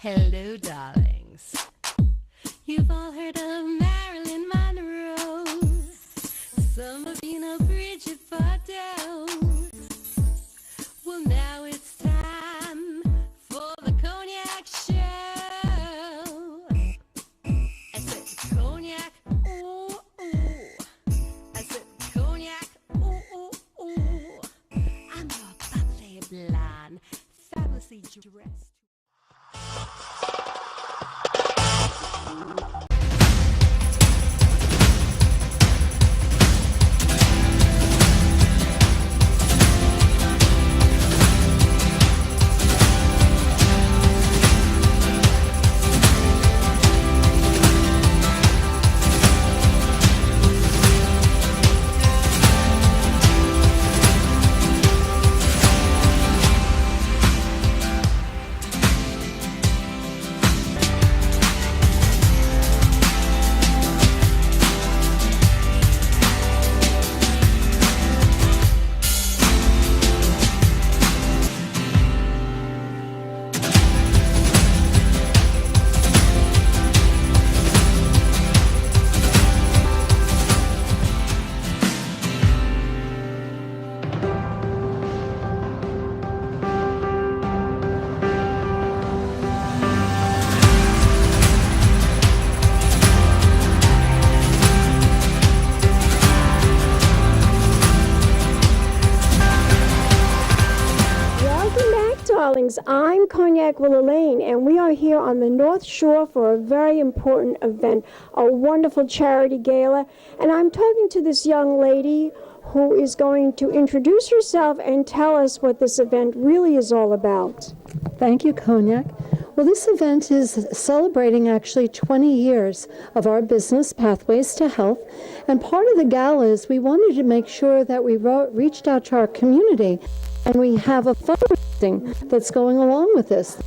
Hello, darlings. You've all heard of Marilyn Monroe. Some of you know Bridget Bardot. Well, now it's time for the Cognac Show. I said Cognac, ooh, ooh. I said Cognac, ooh, ooh, ooh. I'm your bubbly blonde, fabulously dressed. I'm Cognac Wellerlane, and we are here on the North Shore for a very important event, a wonderful charity gala. And I'm talking to this young lady who is going to introduce herself and tell us what this event really is all about. Thank you, Cognac. Well, this event is celebrating actually 20 years of our business, Pathways to Health. And part of the gala is we wanted to make sure that we reached out to our community, and we have a fundraising that's going along with this. A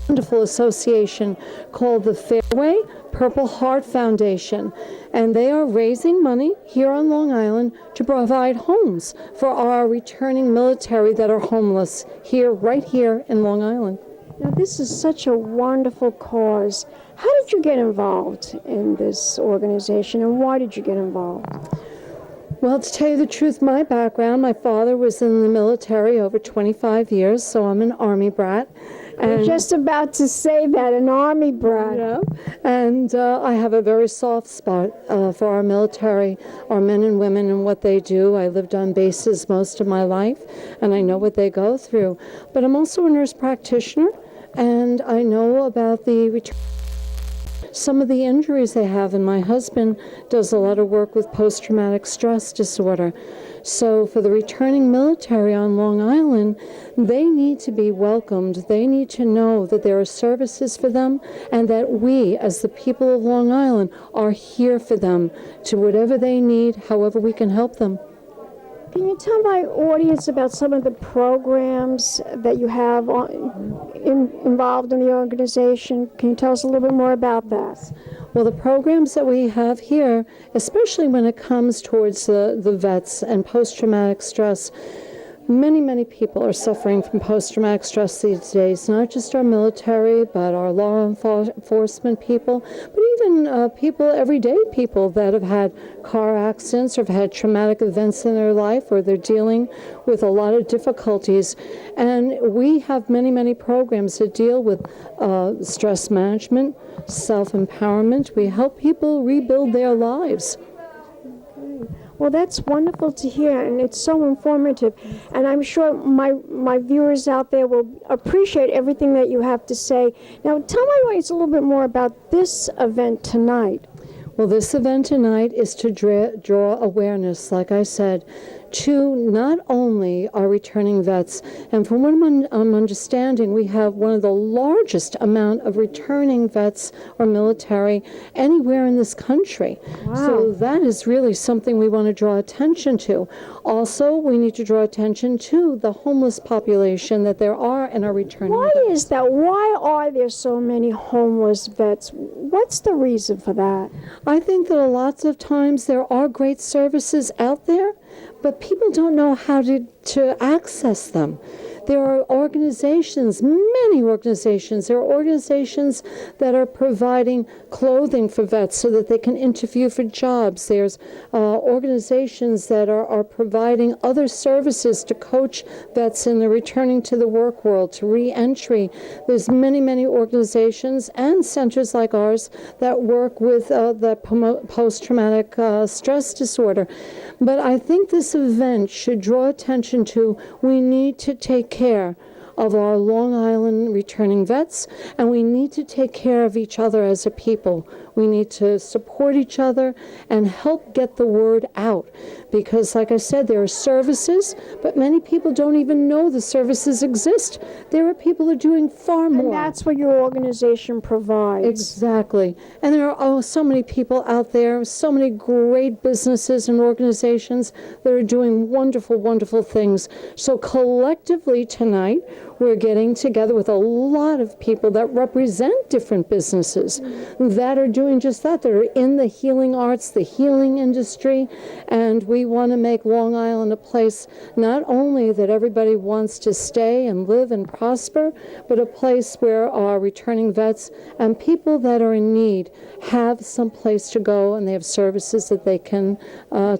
wonderful association called the Fairway Purple Heart Foundation, and they are raising money here on Long Island to provide homes for our returning military that are homeless right here in Long Island. Now, this is such a wonderful cause. How did you get involved in this organization, and why did you get involved? Well, to tell you the truth, my background, my father was in the military over 25 years, so I'm an Army brat. I was just about to say that, an Army brat. Yeah, and I have a very soft spot for our military, our men and women and what they do. I lived on bases most of my life, and I know what they go through. But I'm also a nurse practitioner, and I know about some of the injuries they have, and my husband does a lot of work with post-traumatic stress disorder. So for the returning military on Long Island, they need to be welcomed. They need to know that there are services for them, and that we, as the people of Long Island, are here for them to whatever they need, however we can help them. Can you tell my audience about some of the programs that you have involved in the organization? Can you tell us a little bit more about that? Well, the programs that we have here, especially when it comes towards the vets and post-traumatic stress, many people are suffering from post-traumatic stress these days, not just our military, but our law enforcement people, but even people, everyday people that have had car accidents or have had traumatic events in their life, or they're dealing with a lot of difficulties. And we have many programs that deal with stress management, self-empowerment. We help people rebuild their lives. Well, that's wonderful to hear, and it's so informative. And I'm sure my viewers out there will appreciate everything that you have to say. Now, tell my audience a little bit more about this event tonight. Well, this event tonight is to draw awareness, like I said, to not only our returning vets, and from what I'm understanding, we have one of the largest amount of returning vets or military anywhere in this country. Wow. So that is really something we want to draw attention to. Also, we need to draw attention to the homeless population that there are in our returning vets. Why is that? Why are there so many homeless vets? What's the reason for that? I think that lots of times there are great services out there, but people don't know how to access them. There are organizations, many organizations. There are organizations that are providing clothing for vets so that they can interview for jobs. There's organizations that are providing other services to coach vets in the returning to the work world, to re-entry. There's many, many organizations and centers like ours that work with that promote post-traumatic stress disorder. But I think this event should draw attention to we need to take care of our Long Island returning vets, and we need to take care of each other as a people. We need to support each other and help get the word out. Because, like I said, there are services, but many people don't even know the services exist. There are people who are doing far more. And that's what your organization provides. Exactly. And there are so many people out there, so many great businesses and organizations that are doing wonderful, wonderful things. So collectively tonight, we're getting together with a lot of people that represent different businesses that are doing just that. They're in the healing arts, the healing industry, and we want to make Long Island a place not only that everybody wants to stay and live and prosper, but a place where our returning vets and people that are in need have some place to go and they have services that they can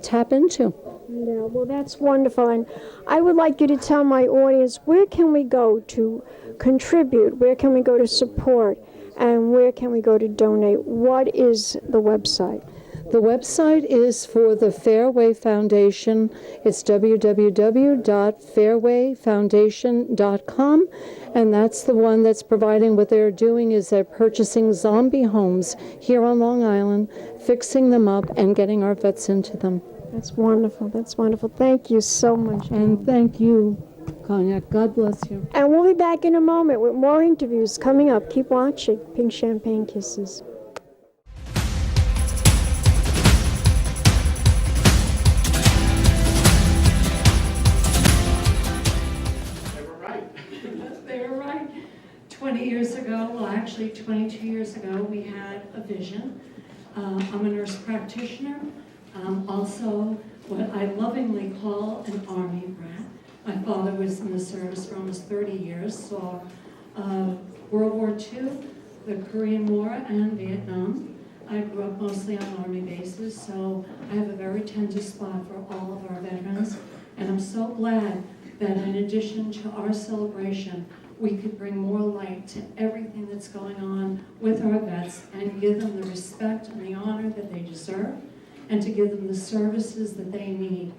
tap into. Yeah, well, that's wonderful. And I would like you to tell my audience, where can we go to contribute? Where can we go to support? And where can we go to donate? What is the website? The website is for the Fairway Foundation. It's www.fairwayfoundation.com, and that's the one that's providing what they're doing is they're purchasing zombie homes here on Long Island, fixing them up, and getting our vets into them. That's wonderful. That's wonderful. Thank you so much. And thank you, Cognac. God bless you. And we'll be back in a moment with more interviews coming up. Keep watching Pink Champagne Kisses. They were right. 20 years ago, well actually 22 years ago, we had a vision. I'm a nurse practitioner. Also what I lovingly call an army brat. My father was in the service for almost 30 years, saw World War II, the Korean War, and Vietnam. I grew up mostly on army bases, so I have a very tender spot for all of our veterans, and I'm so glad that in addition to our celebration, we could bring more light to everything that's going on with our vets and give them the respect and the honor that they deserve, and to give them the services that they need.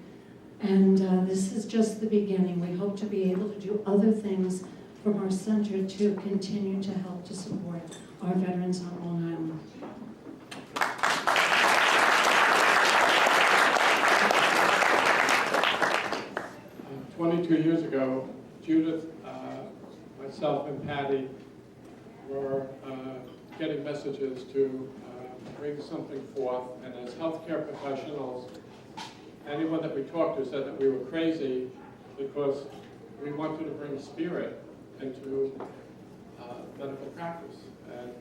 And this is just the beginning. We hope to be able to do other things from our center to continue to help to support our veterans on Long Island. 22 years ago, Judith, myself, and Patty were getting messages to bring something forth, and as healthcare professionals, anyone that we talked to said that we were crazy because we wanted to bring spirit into medical practice. And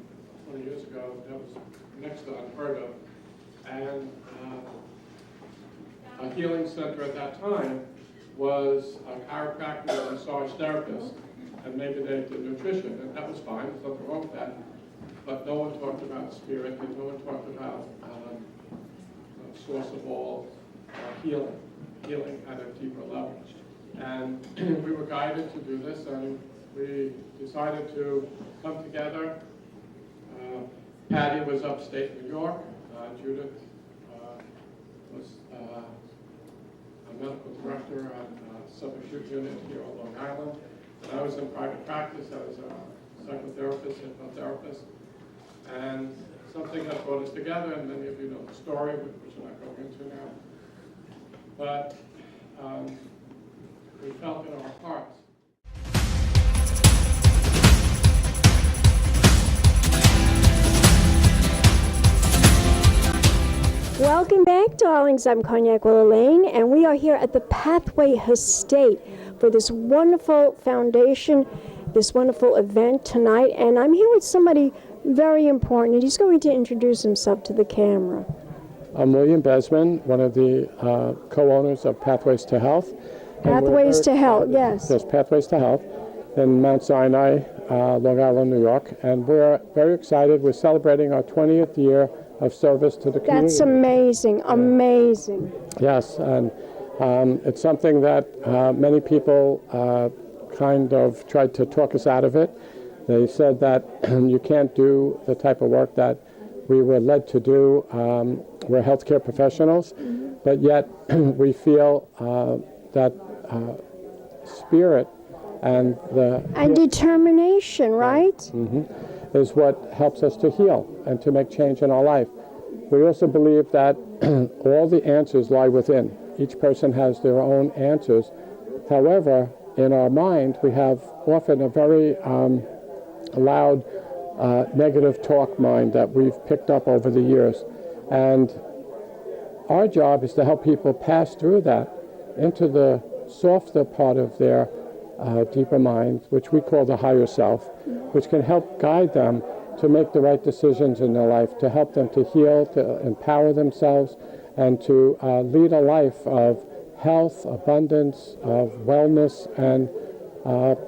20 years ago, that was next to unheard of. And a healing center at that time was a chiropractor and a massage therapist, and maybe they did nutrition, and that was fine, there's nothing wrong with that. But no one talked about spirit, and no one talked about source of all healing at a deeper level. And we were guided to do this, and we decided to come together. Patty was upstate New York. Judith was a medical director at subacute unit here on Long Island. And I was in private practice. I was a psychotherapist, hypnotherapist. And something that brought us together, and many of you know the story, which I'm not going into now. But we felt in our hearts. Welcome back, darlings. I'm Cognac Wellerlane, and we are here at the Pathway Estate for this wonderful foundation, this wonderful event tonight. And I'm here with somebody very important, and he's going to introduce himself to the camera. I'm William Bezmen, one of the co-owners of Pathways to Health, we're Pathways to very Health, excited. yes. Yes, Pathways to Health in Mount Sinai, Long Island, New York. And we're very excited. We're celebrating our 20th year of service to the community. That's amazing, amazing. Yes, and it's something that many people kind of tried to talk us out of it. They said that you can't do the type of work that we were led to do. We're healthcare professionals, but yet we feel that spirit and determination, right? is what helps us to heal and to make change in our life. We also believe that all the answers lie within. Each person has their own answers. However, in our mind, we have often a very loud negative talk mind that we've picked up over the years. And our job is to help people pass through that into the softer part of their deeper mind, which we call the higher self, which can help guide them to make the right decisions in their life, to help them to heal, to empower themselves, and to lead a life of health, abundance, of wellness, and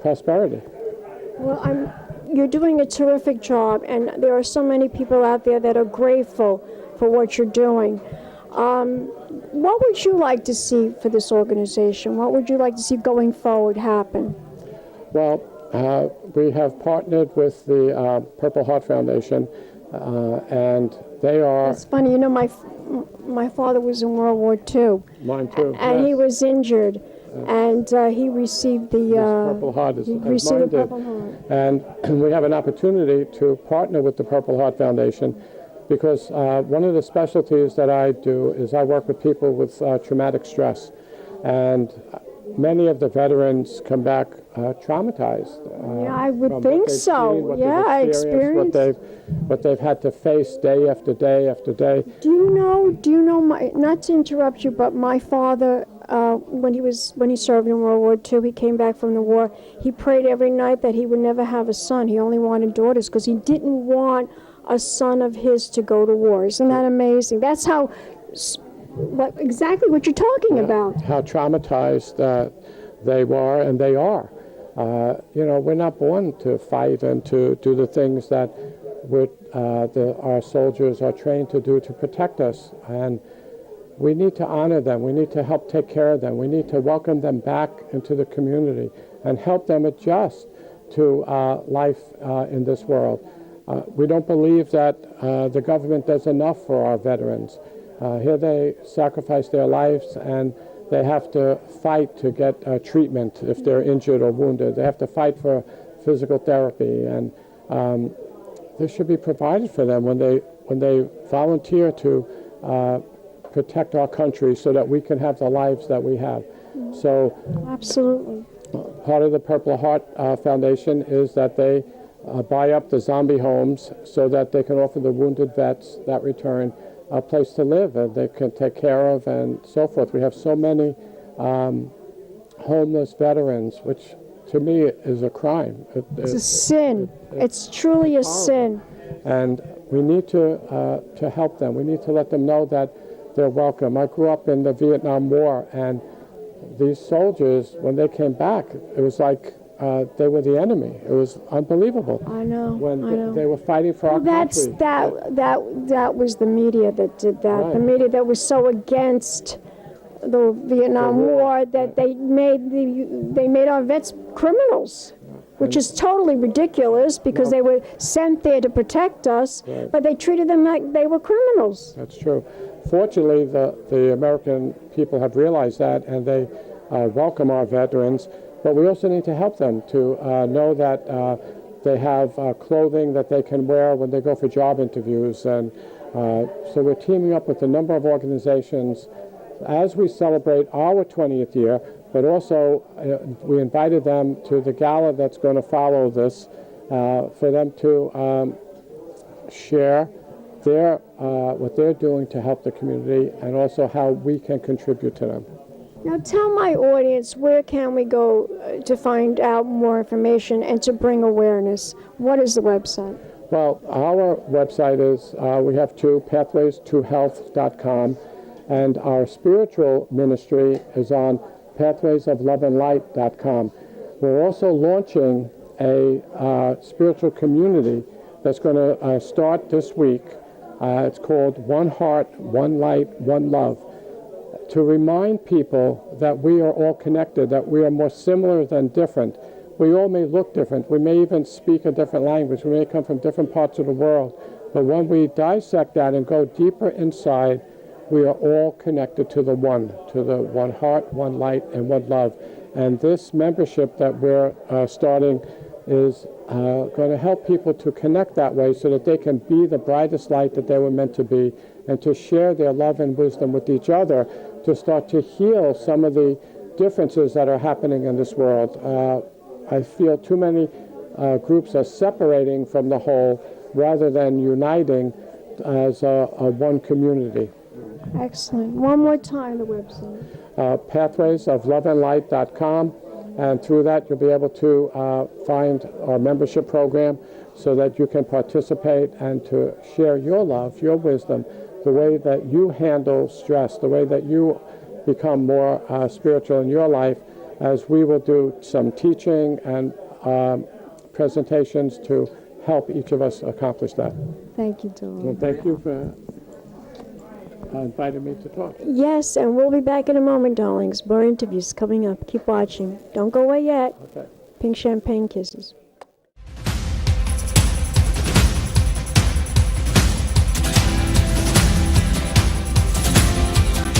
prosperity. Well, you're doing a terrific job, and there are so many people out there that are grateful for what you're doing. What would you like to see for this organization? What would you like to see going forward happen? Well, we have partnered with the Purple Heart Foundation, and they are... It's funny, you know, my father was in World War II. Mine too. And yes. he was injured, and he received the Purple Heart as mine did. Purple Heart. And we have an opportunity to partner with the Purple Heart Foundation because one of the specialties that I do is I work with people with traumatic stress. And many of the veterans come back traumatized. Yeah, I would think so. Yeah, I experienced what they've had to face day after day after day. Do you know, not to interrupt you, but my father, when he served in World War II, he came back from the war, he prayed every night that he would never have a son. He only wanted daughters because he didn't want a son of his to go to war. Isn't that amazing? That's how, exactly what you're talking about. How traumatized they were, and they are. You know, we're not born to fight and to do the things that our soldiers are trained to do to protect us. And we need to honor them. We need to help take care of them. We need to welcome them back into the community and help them adjust to life in this world. We don't believe that the government does enough for our veterans. Here they sacrifice their lives, and they have to fight to get treatment if they're injured or wounded. They have to fight for physical therapy, and this should be provided for them when they volunteer to protect our country so that we can have the lives that we have. So, absolutely. Part of the Purple Heart Foundation is that they buy up the zombie homes so that they can offer the wounded vets that return a place to live and they can take care of and so forth. We have so many homeless veterans, which to me is a crime. It's a sin. It's truly a sin. And we need to help them. We need to let them know that they're welcome. I grew up in the Vietnam War, and these soldiers, when they came back, it was like they were the enemy. It was unbelievable. I know. When they were fighting for our country. That was the media that did that. Right. The media that was so against the Vietnam War that they made our vets criminals, which is totally ridiculous because they were sent there to protect us, but they treated them like they were criminals. That's true. Fortunately, the American people have realized that, and they welcome our veterans. But we also need to help them to know that they have clothing that they can wear when they go for job interviews. And so we're teaming up with a number of organizations as we celebrate our 20th year, but also we invited them to the gala that's going to follow this for them to share what they're doing to help the community and also how we can contribute to them. Now tell my audience, where can we go to find out more information and to bring awareness? What is the website? Well, our website is, we have two, pathwaystohealth.com, and our spiritual ministry is on pathwaysofloveandlight.com. We're also launching a spiritual community that's going to start this week. It's called One Heart, One Light, One Love, to remind people that we are all connected, that we are more similar than different. We all may look different. We may even speak a different language. We may come from different parts of the world. But when we dissect that and go deeper inside, we are all connected to the one heart, one light, and one love. And this membership that we're starting is going to help people to connect that way so that they can be the brightest light that they were meant to be, and to share their love and wisdom with each other to start to heal some of the differences that are happening in this world. I feel too many groups are separating from the whole rather than uniting as a one community. Excellent. One more time, the website. Pathwaysofloveandlight.com, and through that you'll be able to find our membership program so that you can participate and to share your love, your wisdom, the way that you handle stress, the way that you become more spiritual in your life, as we will do some teaching and presentations to help each of us accomplish that. Thank you, Dawn. Well, thank you for inviting me to talk. Yes, and we'll be back in a moment, darlings. More interviews coming up. Keep watching. Don't go away yet. Okay. Pink champagne kisses.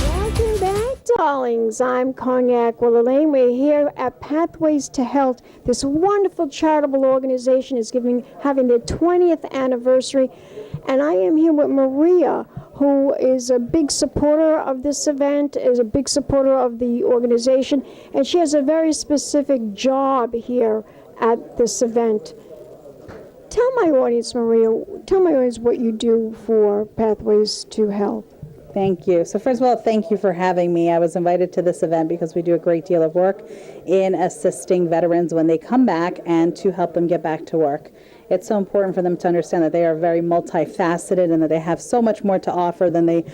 Welcome back, darlings. I'm Cognac Wellerlane. We're here at Pathways to Health. This wonderful charitable organization is having their 20th anniversary, and I am here with Maria, who is a big supporter of this event, is a big supporter of the organization, and she has a very specific job here at this event. Tell my audience, Maria, what you do for Pathways to Health. Thank you. So first of all, thank you for having me. I was invited to this event because we do a great deal of work in assisting veterans when they come back and to help them get back to work. It's so important for them to understand that they are very multifaceted and that they have so much more to offer than they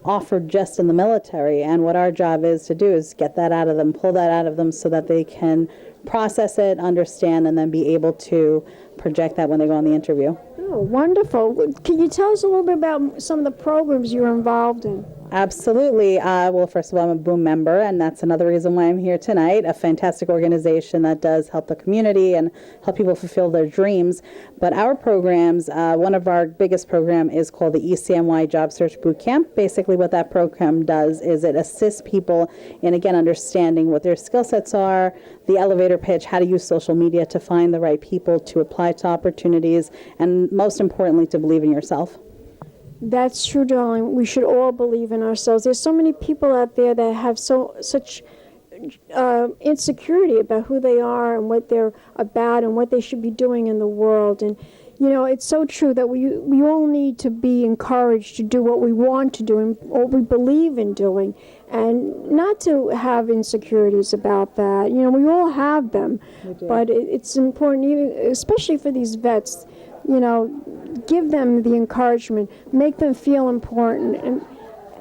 offered just in the military. And what our job is to do is get that out of them, pull that out of them so that they can process it, understand, and then be able to project that when they go on the interview. Oh, wonderful. Can you tell us a little bit about some of the programs you're involved in? Absolutely. Well, first of all, I'm a Boom member, and that's another reason why I'm here tonight. A fantastic organization that does help the community and help people fulfill their dreams. But our programs, one of our biggest program is called the ECNY Job Search Bootcamp. Basically what that program does is it assists people in, again, understanding what their skill sets are, the elevator pitch, how to use social media to find the right people to apply to opportunities, and most importantly, to believe in yourself. That's true, darling. We should all believe in ourselves. There's so many people out there that have such insecurity about who they are and what they're about and what they should be doing in the world. And, you know, it's so true that we all need to be encouraged to do what we want to do and what we believe in doing, and not to have insecurities about that. You know, we all have them, but it's important, especially for these vets. You know, give them the encouragement, make them feel important, and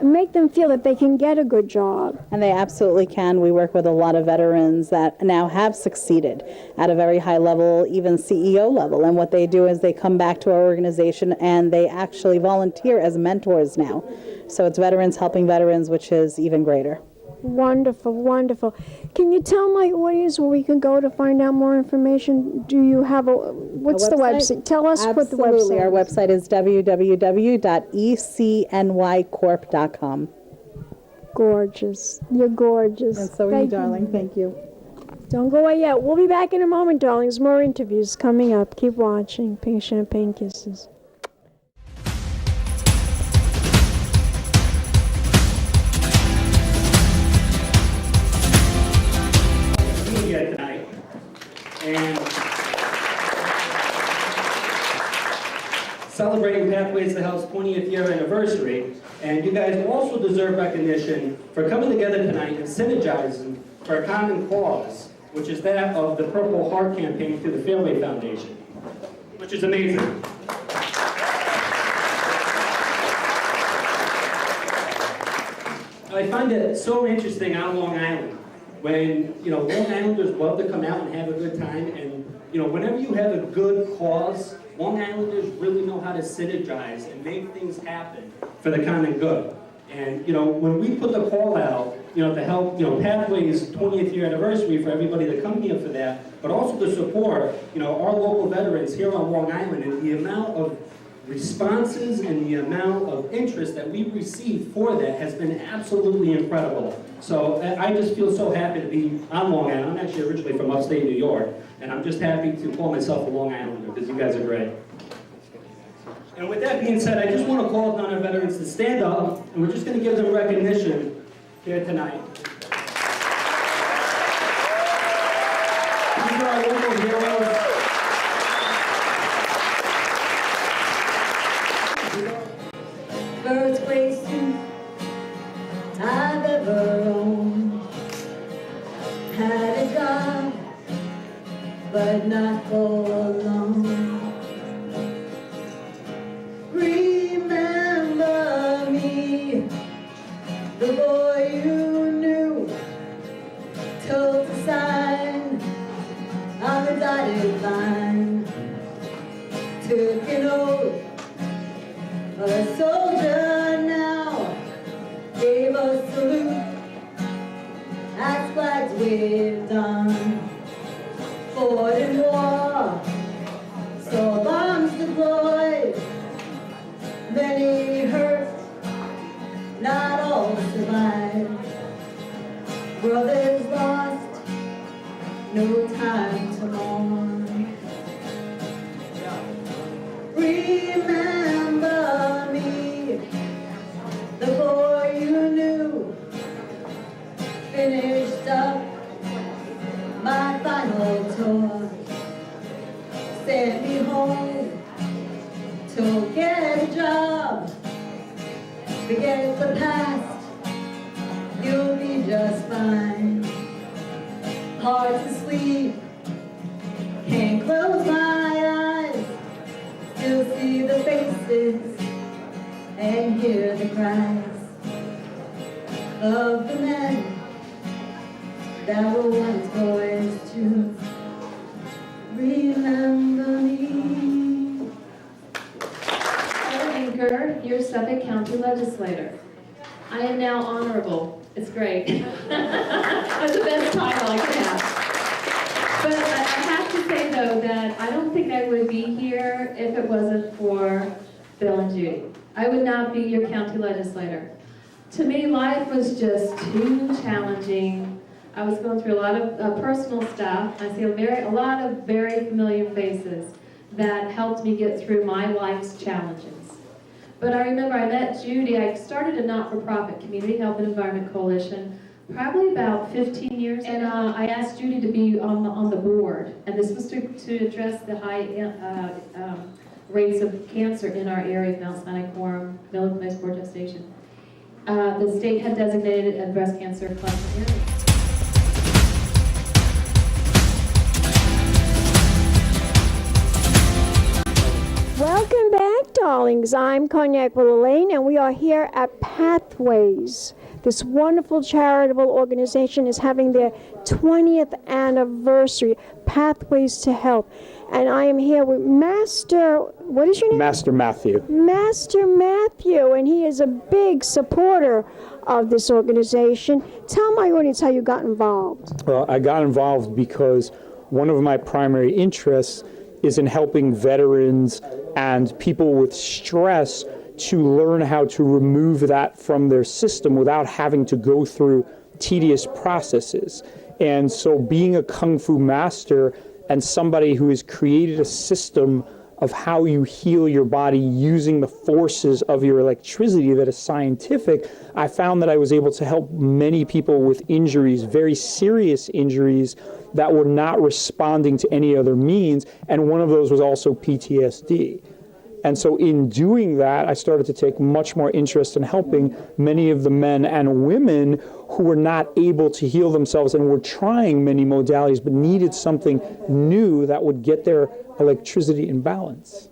make them feel that they can get a good job. And they absolutely can. We work with a lot of veterans that now have succeeded at a very high level, even CEO level. And what they do is they come back to our organization and they actually volunteer as mentors now. So it's veterans helping veterans, which is even greater. Wonderful, wonderful. Can you tell my audience where we can go to find out more information? Do you have what's the website? Tell us what the website is. Absolutely. Our website is www.ecnycorp.com. Gorgeous. You're gorgeous. And so are you, darling. Thank you. Don't go away yet. We'll be back in a moment, darlings. More interviews coming up. Keep watching. Pink champagne kisses. Tonight, and celebrating Pathways to Health's 20th year anniversary, and you guys also deserve recognition for coming together tonight and synergizing for a common cause, which is that of the Purple Heart campaign through the Fairway Foundation, which is amazing. I find it so interesting on Long Island when, Long Islanders love to come out and have a good time, and, whenever you have a good cause, Long Islanders really know how to synergize and make things happen for the common good. And, when we put the call out, to help, Pathways 20th year anniversary for everybody to come here for that, but also to support, our local veterans here on Long Island, and the amount of responses and the amount of interest that we've received for that has been absolutely incredible. So I just feel so happy to be on Long Island. I'm actually originally from upstate New York, and I'm just happy to call myself a Long Islander because you guys are great. And with that being said, I just want to call upon our veterans to stand up, and we're just going to give them recognition here tonight. These are our local heroes. First gray suit I've ever owned. Had a job, but not for long. Remember me, the boy you knew, told to sign on the dotted line. Took an oath, a soldier now, gave a salute, as flags waved on. Fought in war, saw bombs deployed, many hurt, not all survived. Brothers lost, no time to mourn. Remember me, the boy you knew, finished up my final tour, sent me home to get a job, forget the past, you'll be just fine. Hard to sleep, can't close my eyes, still see the faces and hear the cries of the men that were once boys too. Remember me. Anchor, your Suffolk County legislator. I am now honorable. It's great. That's the best title I could have. But I have to say, though, that I don't think I would be here if it wasn't for Bill and Judy. I would not be your county legislator. To me, life was just too challenging. I was going through a lot of personal stuff. I see a lot of very familiar faces that helped me get through my life's challenges. But I remember I met Judy. I started a not-for-profit Community Health and Environment Coalition probably about 15 years ago. And I asked Judy to be on the board. And this was to address the high rates of cancer in our area of Mount Sinai Quorum, Miller Place, Bordeaux Station. The state had designated it a breast cancer cluster area. Welcome back, darlings. I'm Cognac Wellerlane, and we are here at Pathways. This wonderful charitable organization is having their 20th anniversary, Pathways to Health. And I am here with Master, what is your name? Master Matthew. Master Matthew, and he is a big supporter of this organization. Tell my audience how you got involved. Well, I got involved because one of my primary interests is in helping veterans and people with stress to learn how to remove that from their system without having to go through tedious processes. And so being a Kung Fu master and somebody who has created a system of how you heal your body using the forces of your electricity that is scientific, I found that I was able to help many people with injuries, very serious injuries that were not responding to any other means, and one of those was also PTSD. And so in doing that, I started to take much more interest in helping many of the men and women who were not able to heal themselves and were trying many modalities but needed something new that would get their electricity in balance.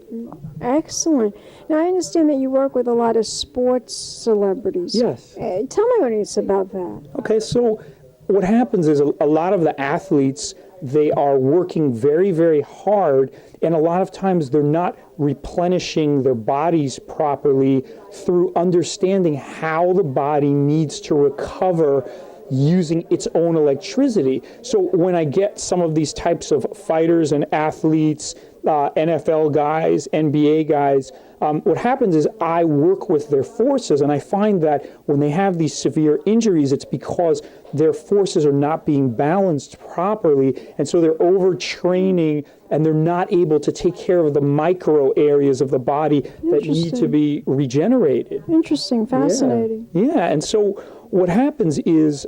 Excellent. Now, I understand that you work with a lot of sports celebrities. Yes. Tell my audience about that. Okay, so what happens is a lot of the athletes, they are working very, very hard, and a lot of times they're not replenishing their bodies properly through understanding how the body needs to recover using its own electricity. So when I get some of these types of fighters and athletes, NFL guys, NBA guys, what happens is I work with their forces, and I find that when they have these severe injuries, it's because their forces are not being balanced properly, and so they're overtraining, and they're not able to take care of the micro areas of the body that need to be regenerated. Interesting, fascinating. Yeah, and so what happens is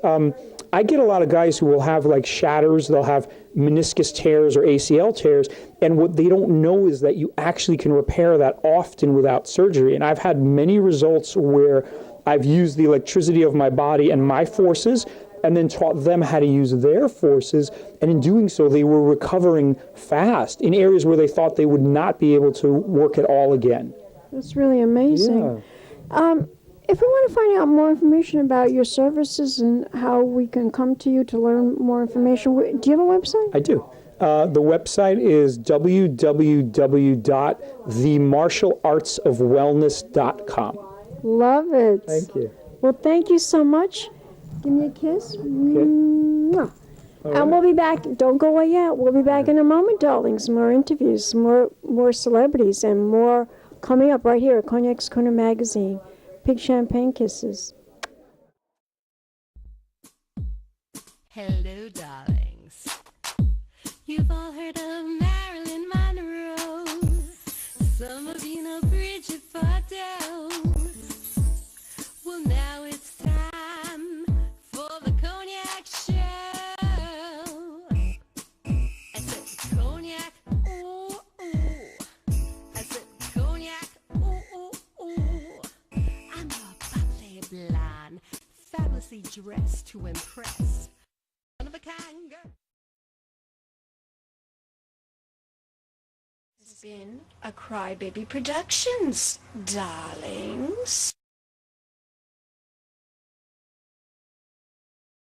I get a lot of guys who will have like shatters, they'll have meniscus tears or ACL tears, and what they don't know is that you actually can repair that often without surgery. And I've had many results where I've used the electricity of my body and my forces, and then taught them how to use their forces, and in doing so they were recovering fast in areas where they thought they would not be able to work at all again. That's really amazing. Yeah. If we want to find out more information about your services and how we can come to you to learn more information, do you have a website? I do. The website is www.themartialartsofwellness.com. Love it. Thank you. Well, thank you so much. Give me a kiss. Mwah. And we'll be back. Don't go away yet. We'll be back in a moment, darlings. More interviews, more celebrities, and more coming up right here at Cognac's Corner Magazine. Pink champagne kisses. Hello, darlings. You've all heard of Marilyn Monroe. Some of you know Bridget Bardot. Well, now it's time for the Cognac Show. I said cognac, ooh, ooh. I said cognac, ooh, ooh, ooh. I'm a bubbly blonde, fabulously dressed to impress. One of a kind girl. It's been a Crybaby Productions, darlings.